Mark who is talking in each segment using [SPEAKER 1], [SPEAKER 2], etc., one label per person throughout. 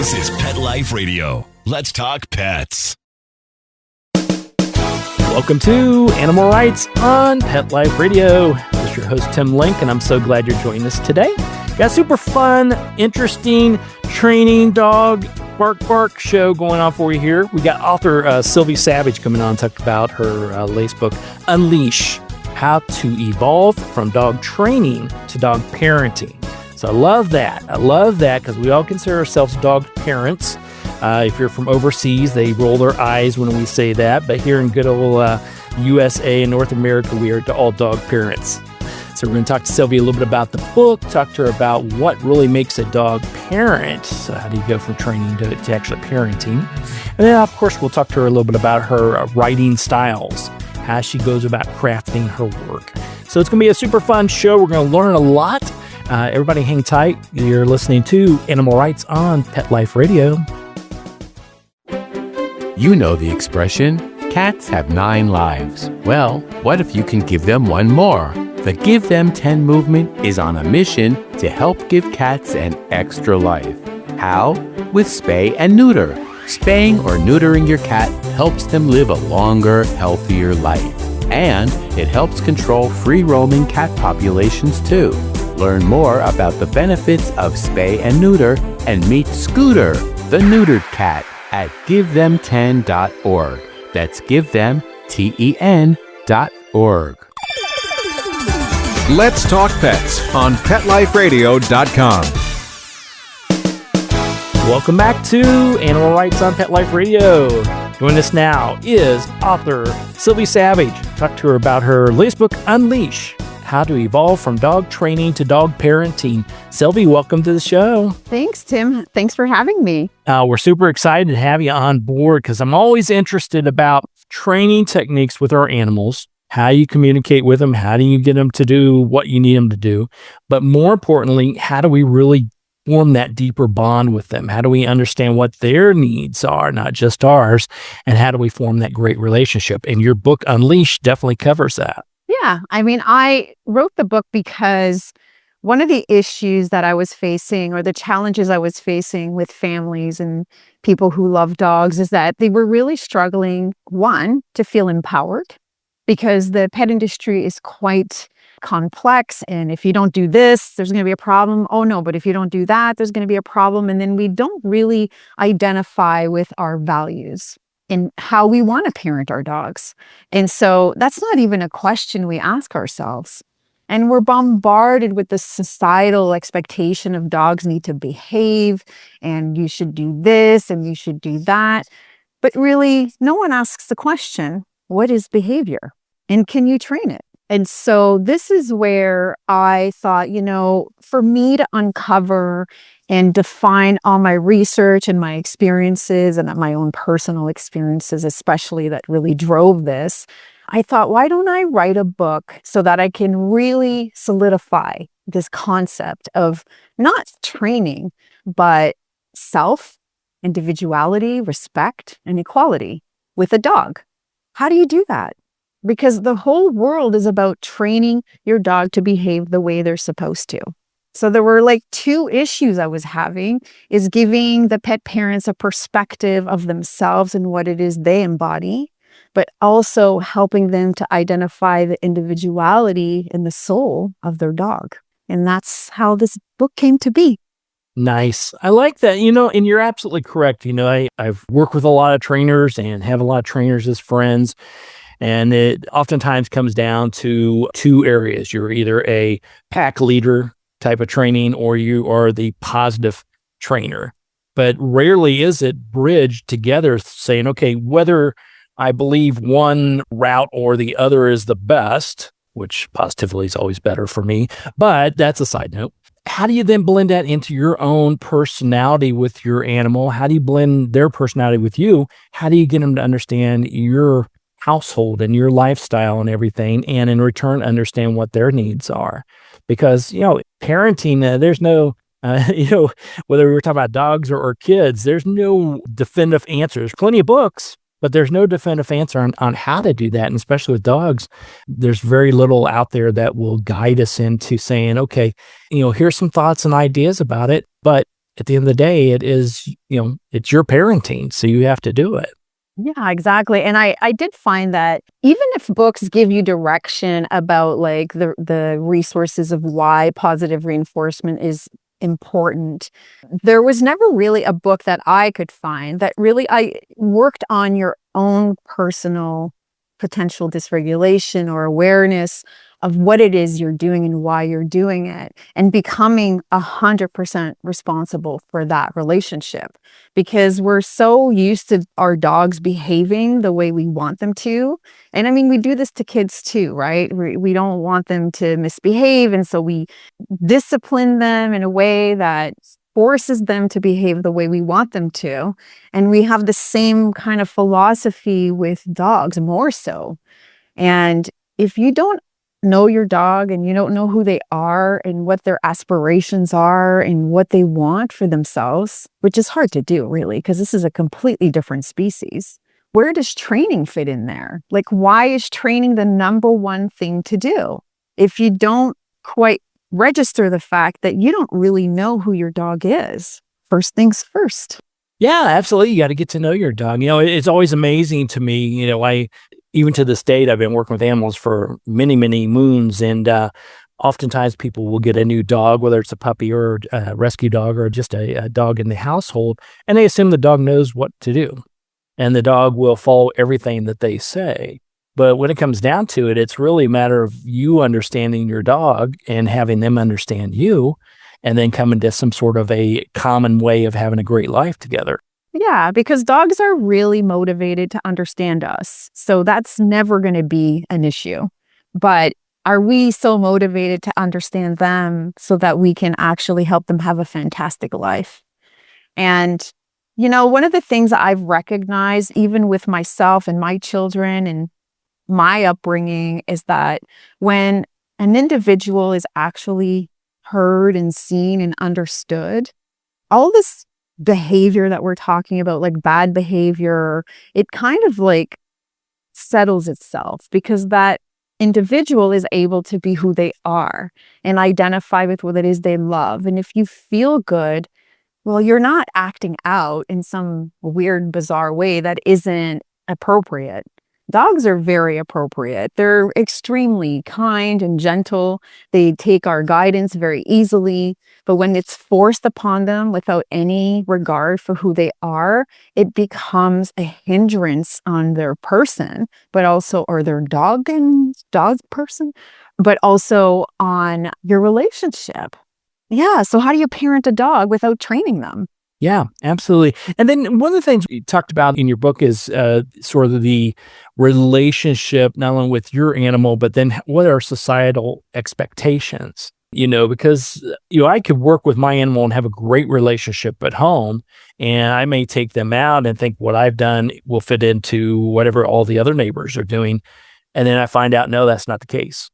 [SPEAKER 1] This is Pet Life Radio. Let's talk pets.
[SPEAKER 2] Welcome to Animal Rights on Pet Life Radio. This is your host, Tim Link, and I'm so glad you're joining us today. Got a super fun, interesting training dog bark show going on for you here. We got author Sylvie Savage coming on to talk about her latest book, Unleash, How to Evolve from Dog Training to Dog Parenting. So I love that. Because we all consider ourselves dog parents. If you're from overseas, they roll their eyes when we say that. But here in good old USA and North America, we are all dog parents. So we're going to talk to Sylvie a little bit about the book, talk to her about what really makes a dog parent. So how do you go from training to actually parenting? And then, of course, we'll talk to her a little bit about her writing styles, how she goes about crafting her work. So it's going to be a super fun show. We're going to learn a lot. Everybody hang tight. You're listening to Animal Rights on Pet Life Radio.
[SPEAKER 3] You know the expression, cats have 9 lives. Well, what if you can give them one more? The Give Them 10 movement is on a mission to help give cats an extra life. How? With spay and neuter. Spaying or neutering your cat helps them live a longer, healthier life. And it helps control free-roaming cat populations too. Learn more about the benefits of spay and neuter and meet Scooter, the neutered cat, at GiveThem10.org. That's GiveThem10.org.
[SPEAKER 4] Let's talk pets on PetLifeRadio.com.
[SPEAKER 2] Welcome back to Animal Rights on Pet Life Radio. Joining us now is author Sylvie Savage. Talk to her about her latest book, Unleash, How to Evolve from Dog Training to Dog Parenting. Sylvie, welcome to the show.
[SPEAKER 5] Thanks, Tim. Thanks for having me.
[SPEAKER 2] We're super excited to have you on board because I'm always interested about training techniques with our animals, how you communicate with them, how do you get them to do what you need them to do, but more importantly, how do we really form that deeper bond with them? How do we understand what their needs are, not just ours, and how do we form that great relationship? And your book, Unleash, definitely covers that.
[SPEAKER 5] Yeah, I wrote the book because one of the issues that I was facing, or the challenges I was facing with families and people who love dogs, is that they were really struggling, one, to feel empowered, because the pet industry is quite complex. And if you don't do this, there's going to be a problem. Oh no, but if you don't do that, there's going to be a problem. And then we don't really identify with our values and how we want to parent our dogs. And so that's not even a question we ask ourselves. And we're bombarded with the societal expectation of dogs need to behave, and you should do this, and you should do that. But really, no one asks the question, what is behavior? And can you train it? And so this is where I thought, for me to uncover and define all my research and my experiences and my own personal experiences, especially that really drove this, I thought, why don't I write a book so that I can really solidify this concept of not training, but self, individuality, respect, and equality with a dog. How do you do that? Because the whole world is about training your dog to behave the way they're supposed to. So there were 2 issues I was having, is giving the pet parents a perspective of themselves and what it is they embody, but also helping them to identify the individuality and the soul of their dog. And that's how this book came to be.
[SPEAKER 2] Nice. I like that, and you're absolutely correct. I've worked with a lot of trainers and have a lot of trainers as friends. And it oftentimes comes down to 2 areas. You're either a pack leader type of training, or you are the positive trainer. But rarely is it bridged together saying, okay, whether I believe one route or the other is the best, which positively is always better for me, but that's a side note. How do you then blend that into your own personality with your animal? How do you blend their personality with you? How do you get them to understand your household and your lifestyle and everything, and in return understand what their needs are? Because parenting, there's no whether we're talking about dogs or kids, there's no definitive answer. There's plenty of books, but there's no definitive answer on how to do that. And especially with dogs, there's very little out there that will guide us into saying, okay, here's some thoughts and ideas about it, but at the end of the day, it is, it's your parenting, so you have to do it.
[SPEAKER 5] Yeah, exactly. And I did find that even if books give you direction about like the resources of why positive reinforcement is important, there was never really a book that I could find that really I worked on your own personal potential dysregulation or awareness of what it is you're doing and why you're doing it, and becoming 100% responsible for that relationship. Because we're so used to our dogs behaving the way we want them to. And I mean, we do this to kids too, right? We don't want them to misbehave. And so we discipline them in a way that forces them to behave the way we want them to. And we have the same kind of philosophy with dogs, more so. And if you don't know your dog and you don't know who they are and what their aspirations are and what they want for themselves, which is hard to do really, because this is a completely different species. Where does training fit in there? Like, why is training the number one thing to do if you don't quite register the fact that you don't really know who your dog is? First things first.
[SPEAKER 2] Yeah, absolutely. You got to get to know your dog. It's always amazing to me. Even to this date, I've been working with animals for many, many moons. And oftentimes people will get a new dog, whether it's a puppy or a rescue dog or just a dog in the household, and they assume the dog knows what to do. And the dog will follow everything that they say. But when it comes down to it, it's really a matter of you understanding your dog and having them understand you, and then coming to some sort of a common way of having a great life together.
[SPEAKER 5] Yeah, because dogs are really motivated to understand us. So that's never going to be an issue. But are we so motivated to understand them so that we can actually help them have a fantastic life? And, one of the things I've recognized, even with myself and my children and my upbringing, is that when an individual is actually heard and seen and understood, all this behavior that we're talking about, like bad behavior, it kind of like settles itself because that individual is able to be who they are and identify with what it is they love. And if you feel good, well, you're not acting out in some weird, bizarre way that isn't appropriate. Dogs are very appropriate. They're extremely kind and gentle. They take our guidance very easily. But when it's forced upon them without any regard for who they are, it becomes a hindrance on their person, but also, or their dog person, but also on your relationship. Yeah. So how do you parent a dog without training them?
[SPEAKER 2] Yeah, absolutely. And then one of the things you talked about in your book is sort of the relationship, not only with your animal, but then what are societal expectations? Because, I could work with my animal and have a great relationship at home, and I may take them out and think what I've done will fit into whatever all the other neighbors are doing. And then I find out, no, that's not the case.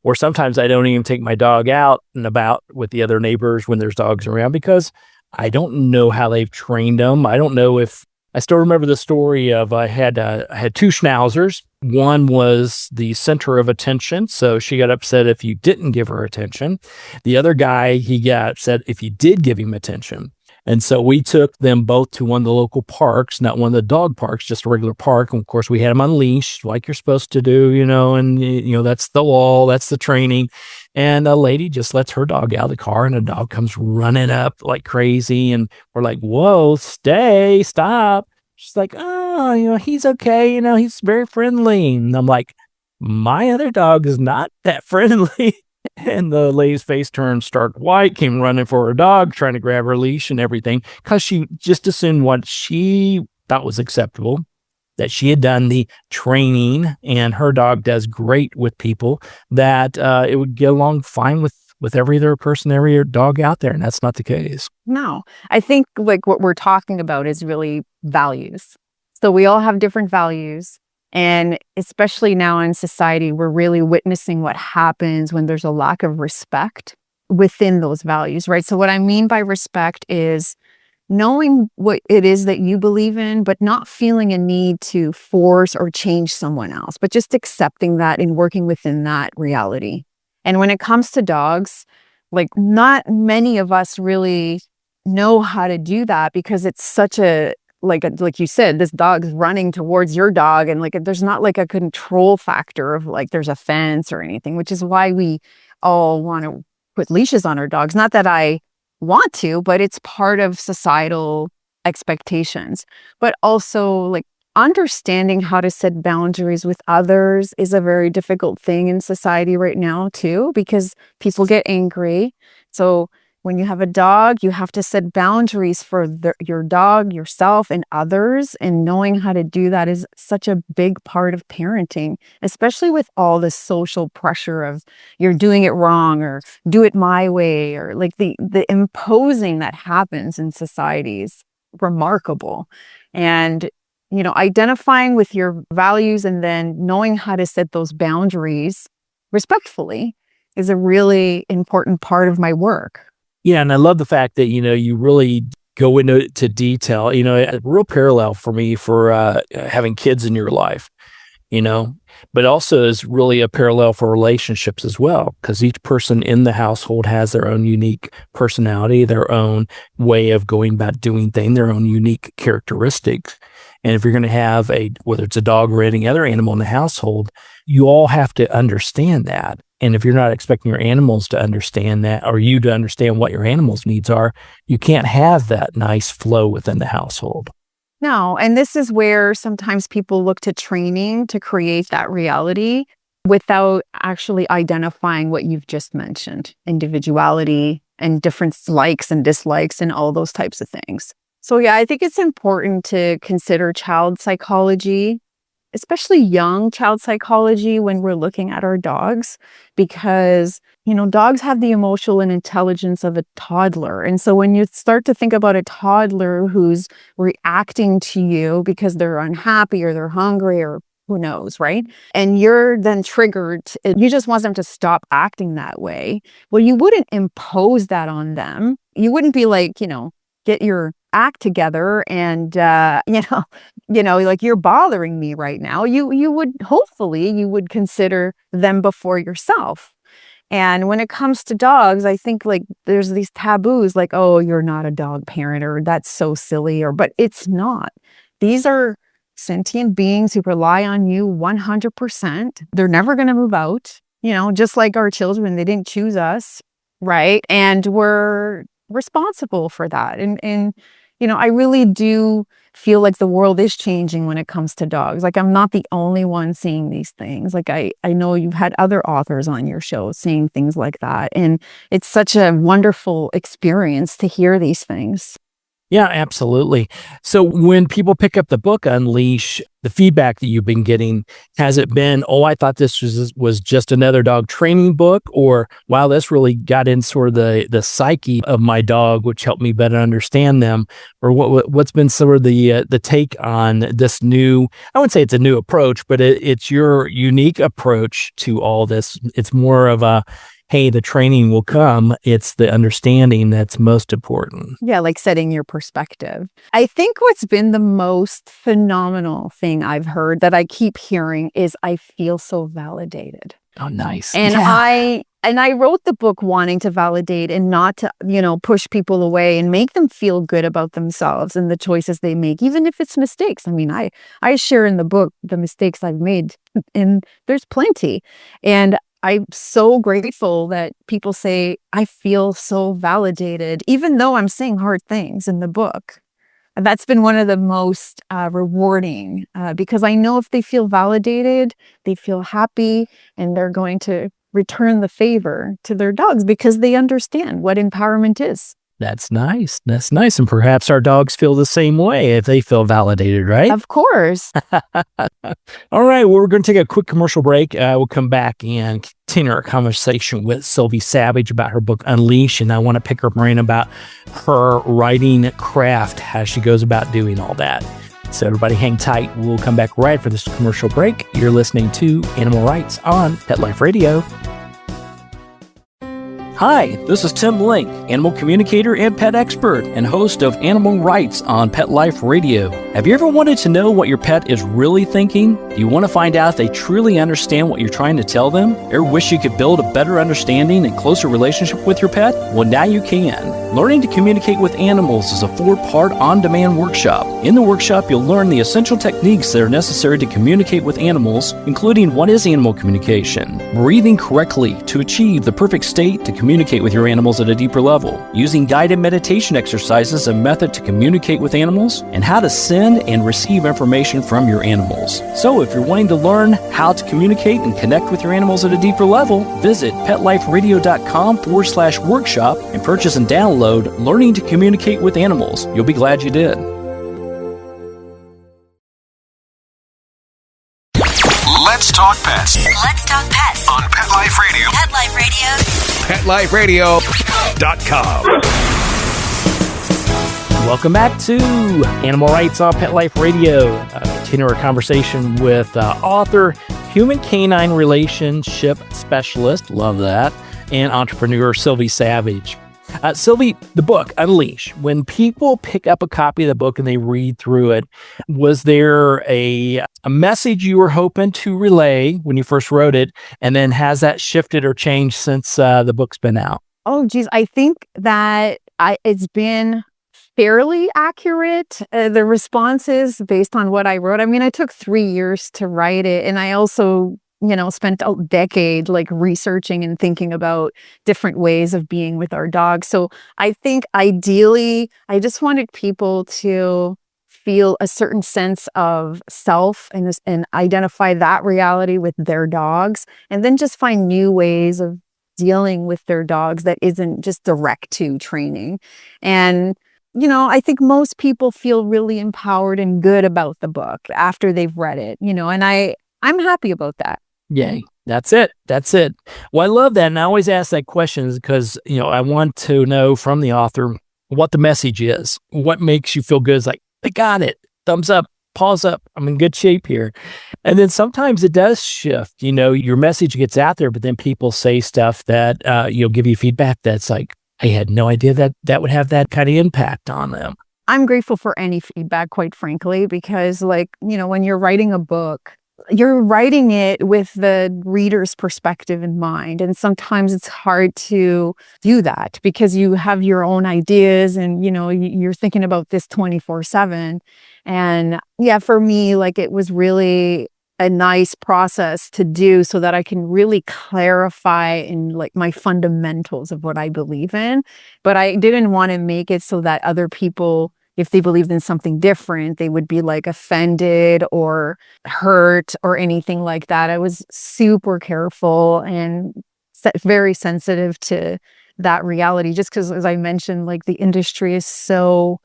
[SPEAKER 2] Or sometimes I don't even take my dog out and about with the other neighbors when there's dogs around because I don't know how they've trained them. I don't know if I still remember the story of I had two schnauzers. One was the center of attention, so she got upset if you didn't give her attention. The other guy, he got upset if you did give him attention. And so we took them both to one of the local parks, not one of the dog parks, just a regular park. And of course, we had them on leash like you're supposed to do, and that's the law, that's the training. And a lady just lets her dog out of the car and a dog comes running up like crazy. And we're like, whoa, stop. She's like, oh, he's okay. He's very friendly. And I'm like, my other dog is not that friendly. And the lady's face turned stark white, came running for her dog, trying to grab her leash and everything, because she just assumed what she thought was acceptable, that she had done the training, and her dog does great with people, that it would get along fine with every other person, every other dog out there. And that's not the case.
[SPEAKER 5] No, I think like what we're talking about is really values. So we all have different values. And especially now in society, we're really witnessing what happens when there's a lack of respect within those values, right? So what I mean by respect is knowing what it is that you believe in, but not feeling a need to force or change someone else, but just accepting that and working within that reality. And when it comes to dogs, like not many of us really know how to do that because it's such like you said, this dog's running towards your dog, and like there's not like a control factor of like there's a fence or anything, which is why we all want to put leashes on our dogs. Not that I want to, but it's part of societal expectations. But also like understanding how to set boundaries with others is a very difficult thing in society right now too, because people get angry. So when you have a dog, you have to set boundaries for your dog, yourself, and others. And knowing how to do that is such a big part of parenting, especially with all the social pressure of you're doing it wrong or do it my way, or like the imposing that happens in society is remarkable. And, you know, identifying with your values and then knowing how to set those boundaries respectfully is a really important part of my work.
[SPEAKER 2] Yeah, and I love the fact that, you know, you really go into detail. You know, a real parallel for me for having kids in your life, you know, but also is really a parallel for relationships as well, because each person in the household has their own unique personality, their own way of going about doing things, their own unique characteristics. And if you're going to have whether it's a dog or any other animal in the household, you all have to understand that. And if you're not expecting your animals to understand that, or you to understand what your animal's needs are, you can't have that nice flow within the household.
[SPEAKER 5] No, and this is where sometimes people look to training to create that reality without actually identifying what you've just mentioned, individuality and different likes and dislikes and all those types of things. So yeah, I think it's important to consider child psychology, especially young child psychology, when we're looking at our dogs, because, you know, dogs have the emotional and intelligence of a toddler. And so when you start to think about a toddler who's reacting to you because they're unhappy or they're hungry or who knows, right? And you're then triggered, you just want them to stop acting that way. Well, you wouldn't impose that on them. You wouldn't be like, you know, get your act together and, like you're bothering me right now. You would, hopefully you would consider them before yourself. And when it comes to dogs, I think like there's these taboos like, oh, you're not a dog parent, or that's so silly, but it's not. These are sentient beings who rely on you 100%. They're never going to move out, you know, just like our children, they didn't choose us, right? And we're responsible for that. And you know, I really do feel like the world is changing when it comes to dogs. Like I'm not the only one seeing these things. Like I know you've had other authors on your show saying things like that. And it's such a wonderful experience to hear these things.
[SPEAKER 2] Yeah, absolutely. So when people pick up the book Unleash, the feedback that you've been getting, has it been, oh, I thought this was just another dog training book, or wow, this really got in sort of the psyche of my dog, which helped me better understand them, or what's been sort of the take on this new, I wouldn't say it's a new approach, but it's your unique approach to all this. It's more of a, hey, the training will come. It's the understanding that's most important.
[SPEAKER 5] Yeah, like setting your perspective. I think what's been the most phenomenal thing I've heard that I keep hearing is I feel so validated.
[SPEAKER 2] Oh, nice.
[SPEAKER 5] And
[SPEAKER 2] yeah.
[SPEAKER 5] I wrote the book wanting to validate and not to, you know, push people away and make them feel good about themselves and the choices they make, even if it's mistakes. I mean, I share in the book the mistakes I've made, and there's plenty. And I'm so grateful that people say, I feel so validated, even though I'm saying hard things in the book. And that's been one of the most rewarding because I know if they feel validated, they feel happy, and they're going to return the favor to their dogs because they understand what empowerment is.
[SPEAKER 2] That's nice. That's nice. And perhaps our dogs feel the same way if they feel validated, right?
[SPEAKER 5] Of course.
[SPEAKER 2] All right. Well, we're going to take a quick commercial break. We'll come back and continue our conversation with Sylvie Savage about her book, Unleash. And I want to pick her brain about her writing craft, how she goes about doing all that. So everybody hang tight. We'll come back right for this commercial break. You're listening to Animal Rights on Pet Life Radio. Hi, this is Tim Link, animal communicator and pet expert and host of Animal Rights on Pet Life Radio. Have you ever wanted to know what your pet is really thinking? Do you want to find out if they truly understand what you're trying to tell them? Or wish you could build a better understanding and closer relationship with your pet? Well, now you can. Learning to Communicate with Animals is a 4-part on-demand workshop. In the workshop, you'll learn the essential techniques that are necessary to communicate with animals, including what is animal communication, breathing correctly to achieve the perfect state to communicate with your animals at a deeper level, using guided meditation exercises, a method to communicate with animals, and how to send and receive information from your animals. So if you're wanting to learn how to communicate and connect with your animals at a deeper level, visit PetLifeRadio.com/workshop and purchase and download Learning to Communicate with Animals. You'll be glad you did.
[SPEAKER 1] Let's talk pets
[SPEAKER 6] Let's talk pets
[SPEAKER 1] on Pet Life Radio.
[SPEAKER 6] Pet Life Radio.
[SPEAKER 1] PetLifeRadio.com.
[SPEAKER 2] Welcome back to Animal Rights on Pet Life Radio. Continue our conversation with author, human-canine relationship specialist, love that, and entrepreneur Sylvie Savage. Sylvie, the book, Unleash, when people pick up a copy of the book and they read through it, was there a message you were hoping to relay when you first wrote it? And then has that shifted or changed since the book's been out?
[SPEAKER 5] Oh, geez. I think that it's been fairly accurate. The responses based on what I wrote. I mean, I took 3 years to write it. And I also, spent a decade researching and thinking about different ways of being with our dogs. So I think ideally, I just wanted people to feel a certain sense of self and identify that reality with their dogs, and then just find new ways of dealing with their dogs that isn't just direct to training. And I think most people feel really empowered and good about the book after they've read it, and I'm happy about that.
[SPEAKER 2] Yay. That's it. Well, I love that. And I always ask that question because, I want to know from the author what the message is. What makes you feel good is like, I got it. Thumbs up, paws up. I'm in good shape here. And then sometimes it does shift. Your message gets out there, but then people say stuff that, give you feedback that's like, I had no idea that would have that kind of impact on them.
[SPEAKER 5] I'm grateful for any feedback, quite frankly, because when you're writing a book, you're writing it with the reader's perspective in mind. And sometimes it's hard to do that because you have your own ideas and, you're thinking about this 24/7. And yeah, for me, it was really a nice process to do so that I can really clarify in my fundamentals of what I believe in. But I didn't want to make it so that other people, if they believed in something different, they would be offended or hurt or anything like that. I was super careful and very sensitive to that reality, just because, as I mentioned, the industry is so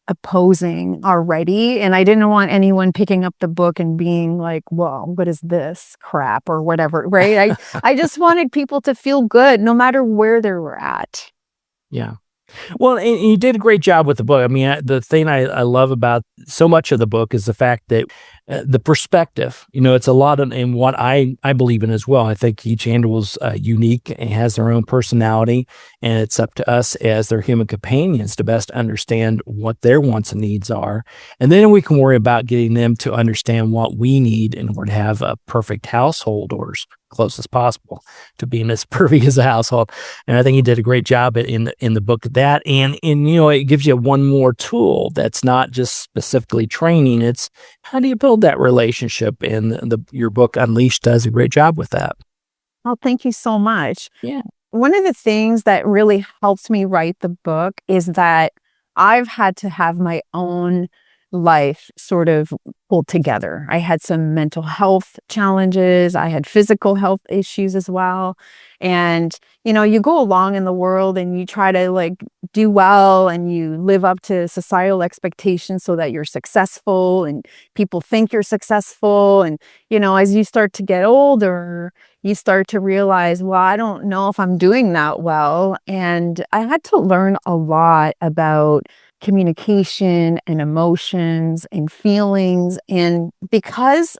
[SPEAKER 5] opposing already. And I didn't want anyone picking up the book and being like, well, what is this crap or whatever, right? I just wanted people to feel good no matter where they were at.
[SPEAKER 2] Yeah. Well, and you did a great job with the book. I mean, the thing I love about so much of the book is the fact that the perspective, it's a lot of, and what I believe in as well. I think each animal's unique and has their own personality, and it's up to us as their human companions to best understand what their wants and needs are. And then we can worry about getting them to understand what we need in order to have a perfect household or as close as possible to being as perfect as a household. And I think he did a great job in the book of that. And it gives you one more tool that's not just specifically training. It's how do you build that relationship? And your book Unleashed does a great job with that.
[SPEAKER 5] Oh, thank you so much.
[SPEAKER 2] Yeah.
[SPEAKER 5] One of the things that really helped me write the book is that I've had to have my own life sort of pulled together. I had some mental health challenges. I had physical health issues as well. And, you go along in the world and you try to do well and you live up to societal expectations so that you're successful and people think you're successful. And, as you start to get older, you start to realize, well, I don't know if I'm doing that well. And I had to learn a lot about communication and emotions and feelings. And because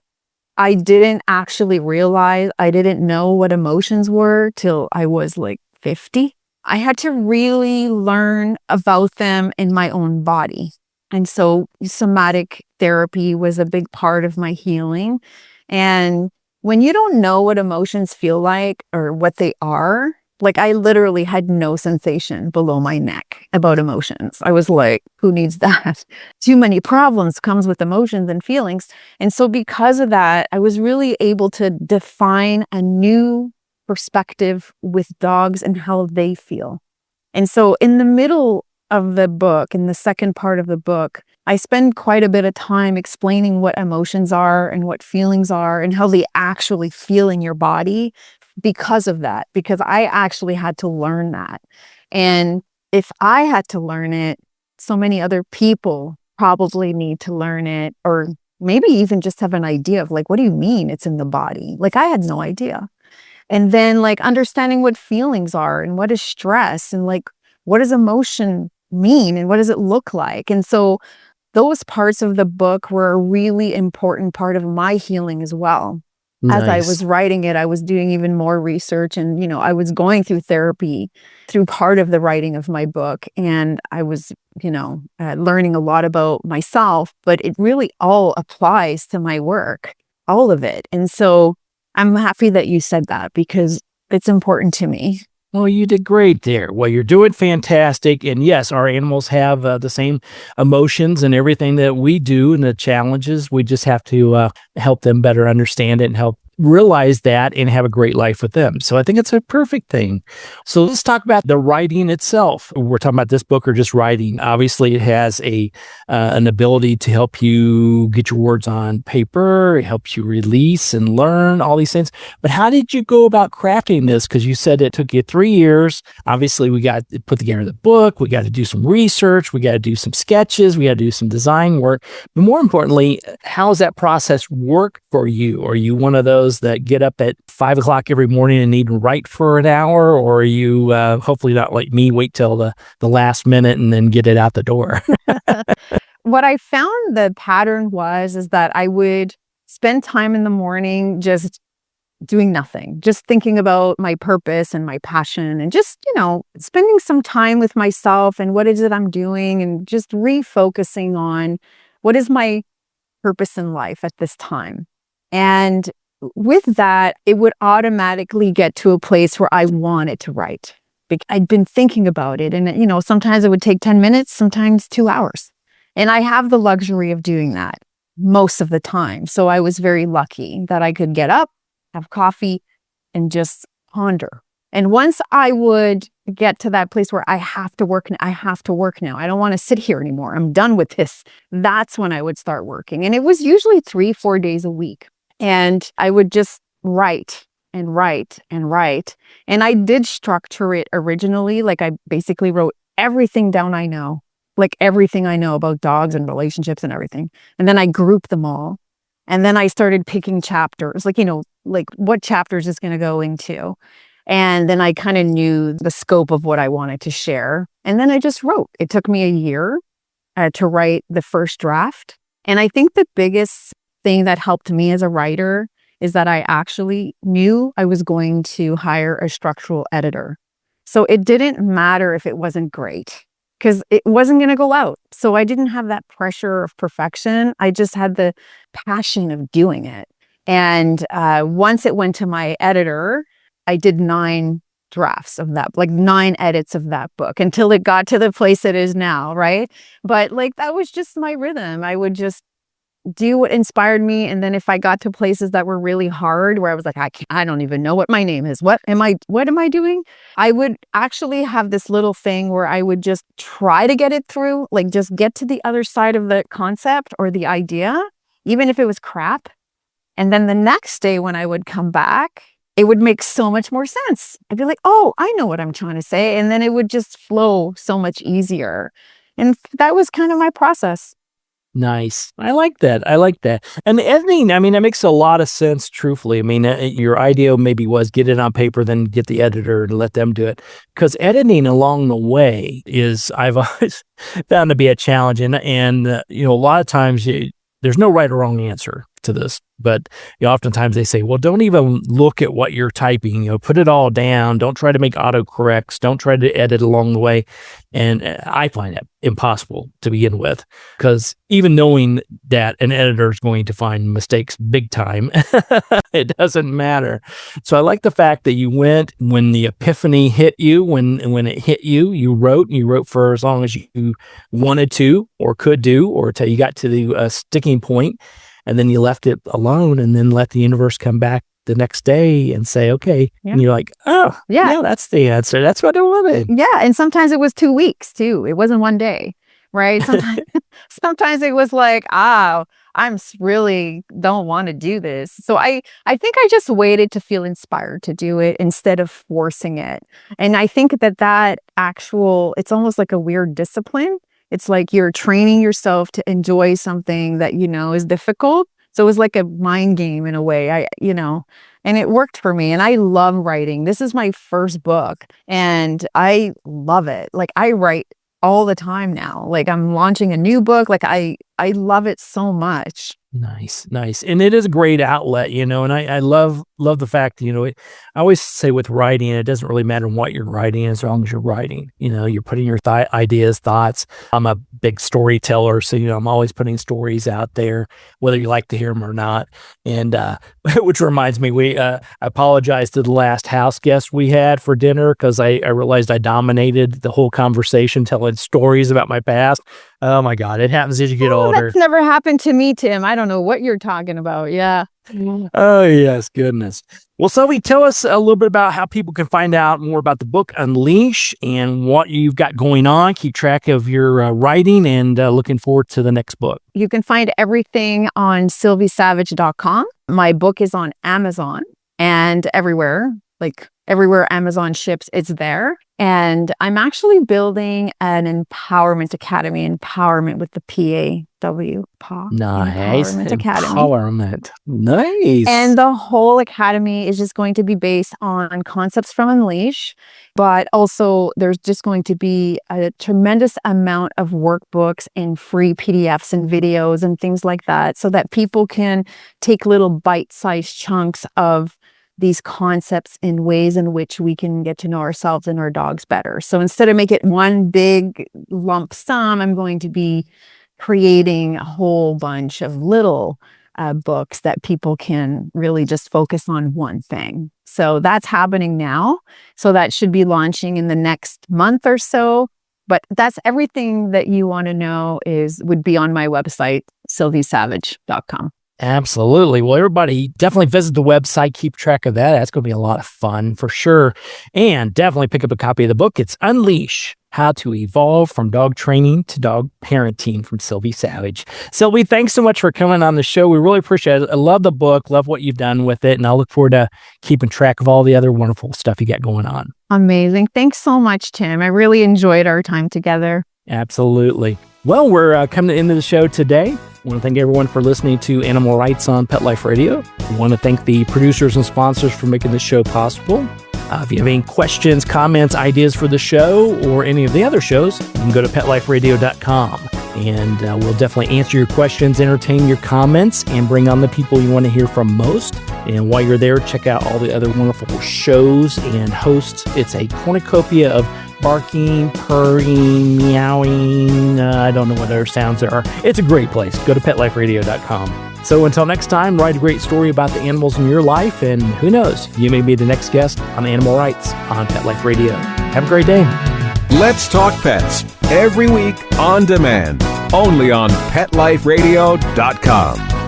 [SPEAKER 5] I didn't actually realize, I didn't know what emotions were till I was 50, I had to really learn about them in my own body. And so somatic therapy was a big part of my healing. And when you don't know what emotions feel like or what they are, like I literally had no sensation below my neck about emotions. I was like, who needs that? Too many problems comes with emotions and feelings. And so because of that, I was really able to define a new perspective with dogs and how they feel. And so in the middle of the book, in the second part of the book, I spend quite a bit of time explaining what emotions are and what feelings are and how they actually feel in your body because of that, because I actually had to learn that. And if I had to learn it, so many other people probably need to learn it, or maybe even just have an idea of like, what do you mean it's in the body? Like I had no idea. And then like understanding what feelings are and what is stress and like, what does emotion mean and what does it look like? And so those parts of the book were a really important part of my healing as well. As I was writing it, I was doing even more research and, I was going through therapy through part of the writing of my book. And I was, learning a lot about myself, but it really all applies to my work, all of it. And so I'm happy that you said that because it's important to me.
[SPEAKER 2] Oh, you did great there. Well, you're doing fantastic. And yes, our animals have the same emotions and everything that we do and the challenges. We just have to help them better understand it and help realize that and have a great life with them. So I think it's a perfect thing. So let's talk about the writing itself. We're talking about this book or just writing. Obviously, it has an ability to help you get your words on paper. It helps you release and learn all these things. But how did you go about crafting this? Because you said it took you 3 years. Obviously, we got to put together the book. We got to do some research. We got to do some sketches. We got to do some design work. But more importantly, how does that process work for you? Are you one of those that get up at 5 o'clock every morning and need to write for an hour? Or are you hopefully not like me, wait till the last minute and then get it out the door?
[SPEAKER 5] What I found the pattern is that I would spend time in the morning just doing nothing, just thinking about my purpose and my passion and just, spending some time with myself and what is it I'm doing and just refocusing on what is my purpose in life at this time. And with that, it would automatically get to a place where I wanted to write. I'd been thinking about it and, sometimes it would take 10 minutes, sometimes 2 hours. And I have the luxury of doing that most of the time. So I was very lucky that I could get up, have coffee, and just ponder. And once I would get to that place where I have to work now. I don't want to sit here anymore. I'm done with this. That's when I would start working. And it was usually 3-4 days a week. And I would just write and write and write. And I did structure it originally. Like I basically wrote everything down I know, like everything I know about dogs and relationships and everything. And then I grouped them all. And then I started picking chapters, like what chapters is going to go into. And then I kind of knew the scope of what I wanted to share. And then I just wrote. It took me a year to write the first draft. And I think the biggest thing that helped me as a writer is that I actually knew I was going to hire a structural editor. So it didn't matter if it wasn't great because it wasn't going to go out. So I didn't have that pressure of perfection. I just had the passion of doing it. And once it went to my editor, I did 9 drafts of that, like 9 edits of that book until it got to the place it is now, right? But that was just my rhythm. I would just do what inspired me. And then if I got to places that were really hard, where I was like, I don't even know what my name is. What am I doing? I would actually have this little thing where I would just try to get it through, like just get to the other side of the concept or the idea, even if it was crap. And then the next day when I would come back, it would make so much more sense. I'd be like, oh, I know what I'm trying to say. And then it would just flow so much easier. And that was kind of my process.
[SPEAKER 2] Nice. I like that. And the editing, that makes a lot of sense, truthfully. Your idea maybe was get it on paper, then get the editor and let them do it. Because editing along the way I've always found to be a challenge. And a lot of times there's no right or wrong answer. to this, but oftentimes they say, well, don't even look at what you're typing, put it all down. Don't try to make autocorrects. Don't try to edit along the way. And I find it impossible to begin with, because even knowing that an editor is going to find mistakes big time, it doesn't matter. So I like the fact that you went when the epiphany hit you, when it hit you, you wrote for as long as you wanted to or could do, or until you got to the sticking point, and then you left it alone and then let the universe come back the next day and say, okay. Yeah. And you're like, oh, yeah, that's the answer. That's what I wanted.
[SPEAKER 5] Yeah. And sometimes it was 2 weeks too. It wasn't one day, right? Sometimes it was like, I'm really don't want to do this. So I think I just waited to feel inspired to do it instead of forcing it. And I think that it's almost like a weird discipline. It's like you're training yourself to enjoy something that, is difficult. So it was like a mind game in a way, and it worked for me. And I love writing. This is my first book and I love it. Like I write all the time now. Like I'm launching a new book. Like I love it so much.
[SPEAKER 2] Nice. And it is a great outlet, and I love the fact, I always say with writing, it doesn't really matter what you're writing as long as you're writing, you're putting your ideas, thoughts. I'm a big storyteller, so, I'm always putting stories out there, whether you like to hear them or not. And, which reminds me, I apologize to the last house guest we had for dinner, because I realized I dominated the whole conversation telling stories about my past. Oh my God, it happens as you get older.
[SPEAKER 5] That's never happened to me, Tim. I don't know what you're talking about. Yeah.
[SPEAKER 2] Oh, yes. Goodness. Well, Sylvie, tell us a little bit about how people can find out more about the book Unleash and what you've got going on. Keep track of your writing, and looking forward to the next book.
[SPEAKER 5] You can find everything on sylviesavage.com. My book is on Amazon and everywhere. Like everywhere Amazon ships, it's there. And I'm actually building an empowerment academy, empowerment with the PAW.
[SPEAKER 2] Nice.
[SPEAKER 5] Empowerment Academy.
[SPEAKER 2] Empowerment. Nice.
[SPEAKER 5] And the whole academy is just going to be based on concepts from Unleash, but also there's just going to be a tremendous amount of workbooks and free PDFs and videos and things like that, so that people can take little bite-sized chunks of these concepts in ways in which we can get to know ourselves and our dogs better. So instead of make it one big lump sum, I'm going to be creating a whole bunch of little books that people can really just focus on one thing. So that's happening now. So that should be launching in the next month or so. But that's everything that you want to know would be on my website, sylviesavage.com.
[SPEAKER 2] Absolutely. Well, everybody definitely visit the website. Keep track of that. That's going to be a lot of fun for sure. And definitely pick up a copy of the book. It's Unleash: How to Evolve from Dog Training to Dog Parenting, from Sylvie Savage. Sylvie, thanks so much for coming on the show. We really appreciate it. I love the book, love what you've done with it, and I look forward to keeping track of all the other wonderful stuff you got going on.
[SPEAKER 5] Amazing. Thanks so much, Tim. I really enjoyed our time together.
[SPEAKER 2] Absolutely. Well, we're coming to the end of the show today. I want to thank everyone for listening to Animal Rights on Pet Life Radio. I want to thank the producers and sponsors for making this show possible. If you have any questions, comments, ideas for the show or any of the other shows, you can go to PetLifeRadio.com, and we'll definitely answer your questions, entertain your comments, and bring on the people you want to hear from most. And while you're there, check out all the other wonderful shows and hosts. It's a cornucopia of barking, purring, meowing. I don't know what other sounds there are. It's a great place. Go to PetLifeRadio.com. So until next time, write a great story about the animals in your life, and who knows, you may be the next guest on Animal Rights on Pet Life Radio. Have a great day.
[SPEAKER 4] Let's Talk Pets, every week on demand, only on PetLifeRadio.com.